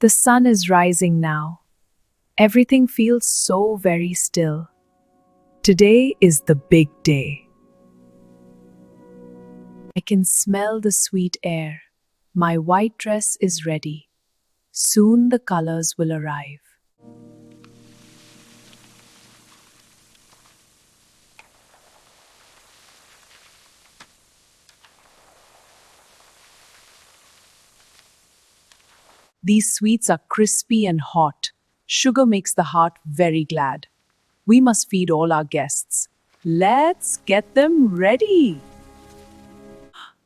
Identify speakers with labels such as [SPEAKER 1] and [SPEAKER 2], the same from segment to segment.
[SPEAKER 1] The sun is rising now. Everything feels so very still. Today is the big day. I can smell the sweet air. My white dress is ready. Soon the colors will arrive. These sweets are crispy and hot. Sugar makes the heart very glad. We must feed all our guests. Let's get them ready.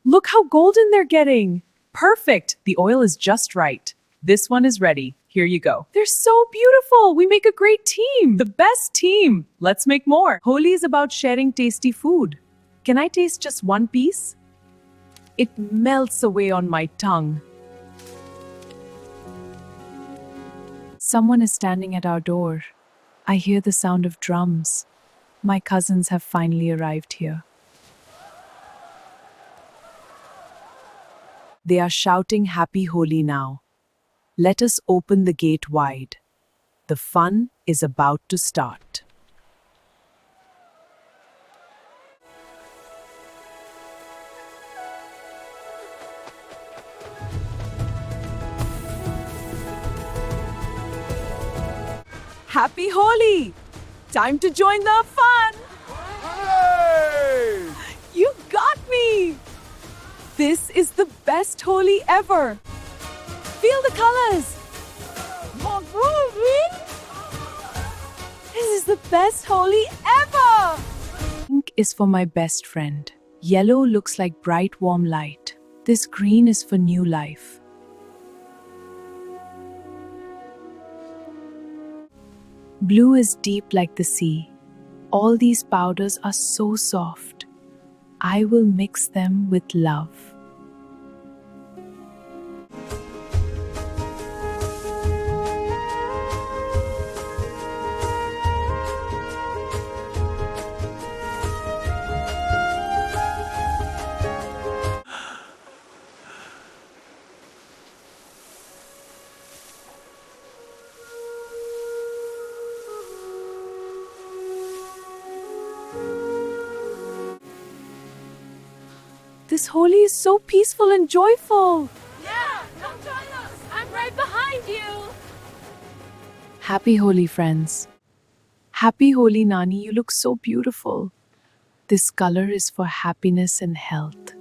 [SPEAKER 1] Look how golden they're getting. Perfect. The oil is just right. This one is ready. Here you go. They're so beautiful. We make a great team. The best team. Let's make more. Holi is about sharing tasty food. Can I taste just one piece? It melts away on my tongue. Someone is standing at our door. I hear the sound of drums. My cousins have finally arrived here. They are shouting Happy Holi now. Let us open the gate wide. The fun is about to start. Happy Holi! Time to join the fun!
[SPEAKER 2] Hey!
[SPEAKER 1] You got me! This is the best Holi ever! Feel the colors! This is the best Holi ever! Pink is for my best friend. Yellow looks like bright warm light. This green is for new life. Blue is deep like the sea. All these powders are so soft. I will mix them with love. This Holi is so peaceful and joyful.
[SPEAKER 3] Yeah, come join us. I'm right behind you.
[SPEAKER 1] Happy Holi, friends. Happy Holi, Nani. You look so beautiful. This color is for happiness and health.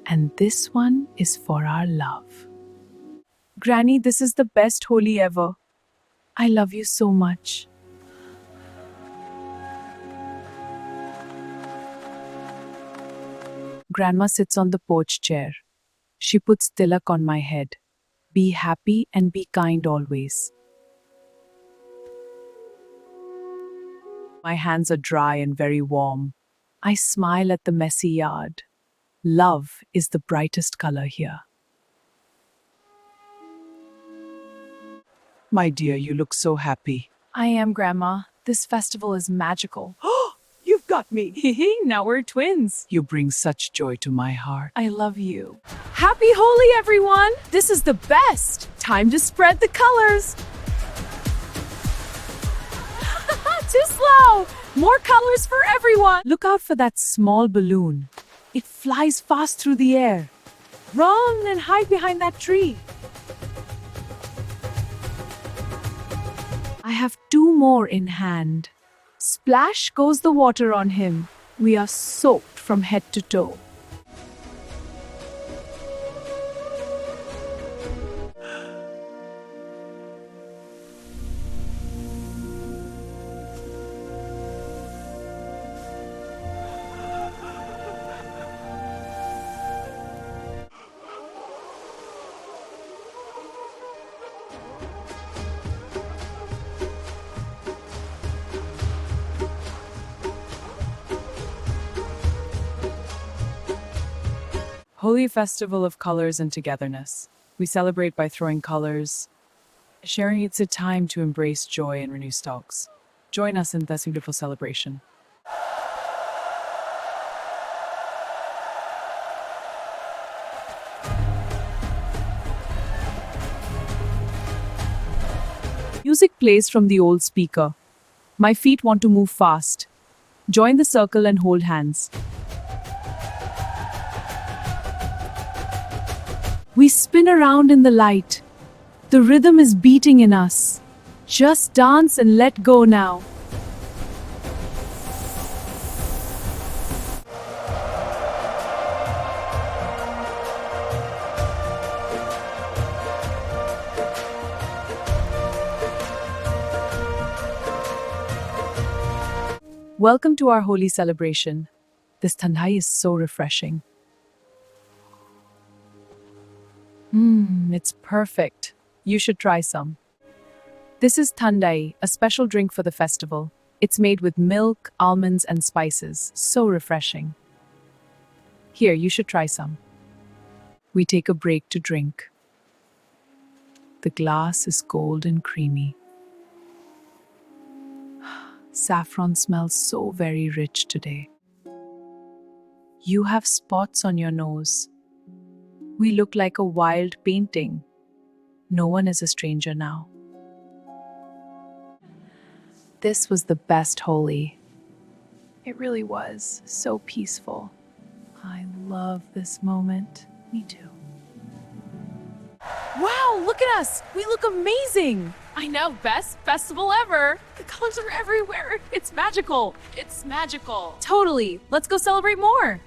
[SPEAKER 1] And this one is for our love. Granny, this is the best Holi ever. I love you so much. Grandma sits on the porch chair. She puts tilak on my head. Be happy and be kind always. My hands are dry and very warm. I smile at the messy yard. Love is the brightest color here.
[SPEAKER 2] My dear, you look so happy.
[SPEAKER 1] I am, Grandma. This festival is magical.
[SPEAKER 2] You've got me.
[SPEAKER 1] Now we're twins.
[SPEAKER 2] You bring such joy to my heart.
[SPEAKER 1] I love you. Happy Holi, everyone! This is the best! Time to spread the colors! Too slow! More colors for everyone! Look out for that small balloon. It flies fast through the air. Run and hide behind that tree. I have 2 more in hand. Splash goes the water on him. We are soaked from head to toe.
[SPEAKER 4] Holi festival of colors and togetherness. We celebrate by throwing colors, sharing it's a time to embrace joy and renew stocks. Join us in this beautiful celebration.
[SPEAKER 1] Music plays from the old speaker. My feet want to move fast. Join the circle and hold hands. We spin around in the light. The rhythm is beating in us. Just dance and let go now. Welcome to our Holi celebration. This Thandai is so refreshing. It's perfect. You should try some. This is Thandai, a special drink for the festival. It's made with milk, almonds, and spices. So refreshing. Here, you should try some. We take a break to drink. The glass is cold and creamy. Saffron smells so very rich today. You have spots on your nose. We look like a wild painting. No one is a stranger now. This was the best Holi. It really was so peaceful. I love this moment. Me too. Wow, look at us! We look amazing!
[SPEAKER 3] I know, best festival ever. The colors are everywhere. It's magical. It's magical.
[SPEAKER 1] Totally! Let's go celebrate more!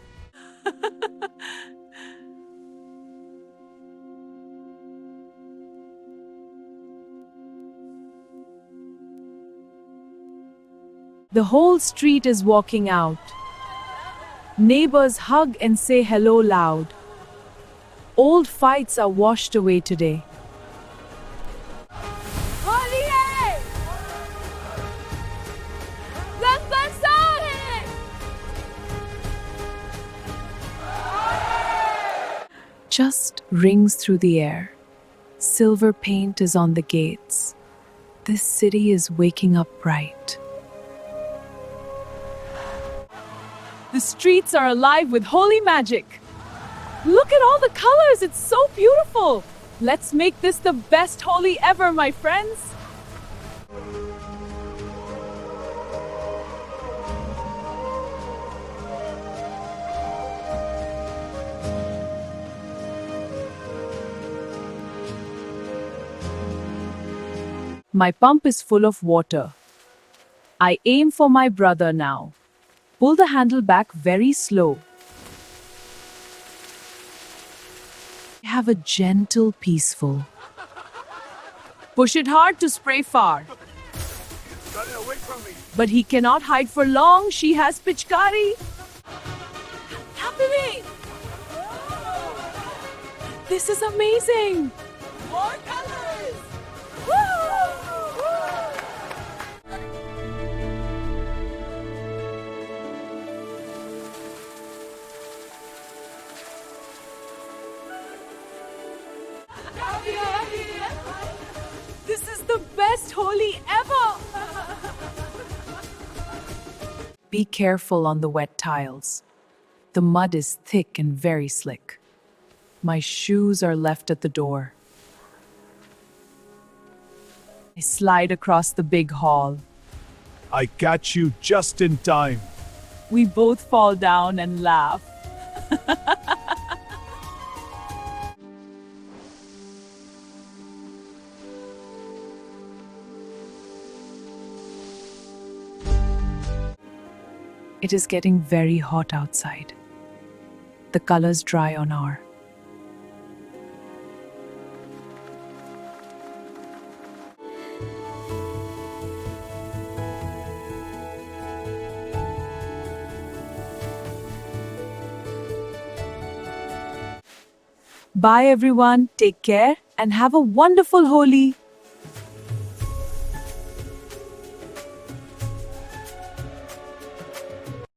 [SPEAKER 1] The whole street is walking out. Neighbors hug and say hello loud. Old fights are washed away today.
[SPEAKER 3] Holi! Let's start!
[SPEAKER 1] Just rings through the air. Silver paint is on the gates. This city is waking up bright. The streets are alive with Holi magic. Look at all the colors, it's so beautiful. Let's make this the best Holi ever, my friends. My pump is full of water. I aim for my brother now. Pull the handle back very slow. Have a gentle, peaceful. Push it hard to spray far. But he cannot hide for long. She has Pichkari. Happening! This is amazing! More colors! Woo! This is the best Holi ever! Be careful on the wet tiles. The mud is thick and very slick. My shoes are left at the door. I slide across the big hall.
[SPEAKER 5] I catch you just in time.
[SPEAKER 1] We both fall down and laugh. It is getting very hot outside. The colors dry on our. Bye everyone, take care and have a wonderful Holi.